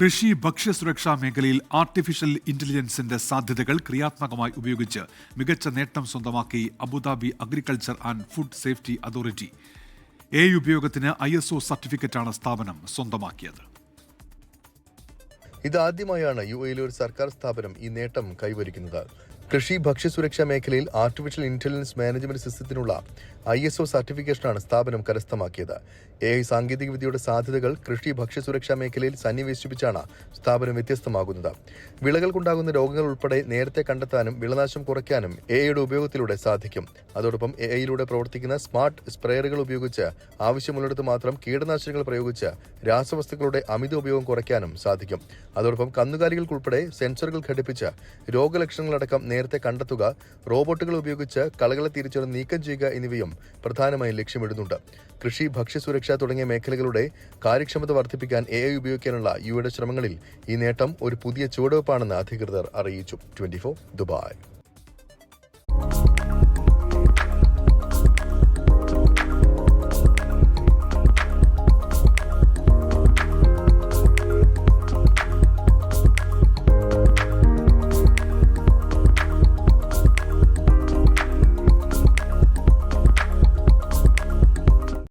കൃഷി ഭക്ഷ്യസുരക്ഷാ മേഖലയിൽ ആർട്ടിഫിഷ്യൽ ഇന്റലിജൻസിന്റെ സാധ്യതകൾ ക്രിയാത്മകമായി ഉപയോഗിച്ച് മികച്ച നേട്ടം സ്വന്തമാക്കി Abu Dhabi agriculture and food safety authority. AI ഉപയോഗത്തിന് ISO സർട്ടിഫിക്കറ്റാണ് സ്ഥാപനം സ്വന്തമാക്കിയത്. ഇതാദ്യമായാണ് UAE ഒരു സർക്കാർ സ്ഥാപനം ഈ നേട്ടം കൈവരിക്കുന്നത്. കൃഷി ഭക്ഷ്യസുരക്ഷാ മേഖലയിൽ ആർട്ടിഫിഷ്യൽ ഇന്റലിജൻസ് മാനേജ്മെന്റ് സിസ്റ്റത്തിനുള്ള ISO സർട്ടിഫിക്കേഷനാണ് സ്ഥാപനം കരസ്ഥമാക്കിയത്. AI സാങ്കേതികവിദ്യയുടെ സാധ്യതകൾ കൃഷി ഭക്ഷ്യസുരക്ഷാ മേഖലയിൽ സന്നിവേശിപ്പിച്ചാണ് സ്ഥാപനം വ്യത്യസ്തമാകുന്നത്. വിളകൾക്കുണ്ടാകുന്ന രോഗങ്ങൾ ഉൾപ്പെടെ നേരത്തെ കണ്ടെത്താനും വിളനാശം കുറയ്ക്കാനും AIയുടെ ഉപയോഗത്തിലൂടെ സാധിക്കും. അതോടൊപ്പം AIയിലൂടെ പ്രവർത്തിക്കുന്ന സ്മാർട്ട് സ്പ്രേയറുകൾ ഉപയോഗിച്ച് ആവശ്യമുള്ളിടത്ത് മാത്രം കീടനാശിനികൾ പ്രയോഗിച്ച് രാസവസ്തുക്കളുടെ അമിത ഉപയോഗം കുറയ്ക്കാനും സാധിക്കും. അതോടൊപ്പം കന്നുകാലികൾക്കുൾപ്പെടെ സെൻസറുകൾ ഘടിപ്പിച്ച് രോഗലക്ഷണങ്ങളടക്കം നേരത്തെ കണ്ടെത്തുക, റോബോട്ടുകൾ ഉപയോഗിച്ച് കളകളെ തിരിച്ചറിഞ്ഞ് നീക്കം ചെയ്യുക എന്നിവയും പ്രധാനമായും ലക്ഷ്യമിടുന്നുണ്ട്. കൃഷി ഭക്ഷ്യസുരക്ഷ തുടങ്ങിയ മേഖലകളുടെ കാര്യക്ഷമത വർദ്ധിപ്പിക്കാൻ AI ഉപയോഗിക്കാനുള്ള UAEയുടെ ശ്രമങ്ങളിൽ ഈ നേട്ടം ഒരു പുതിയ ചുവടുവെപ്പാണെന്ന് അധികൃതർ അറിയിച്ചു. 24 ദുബായ്.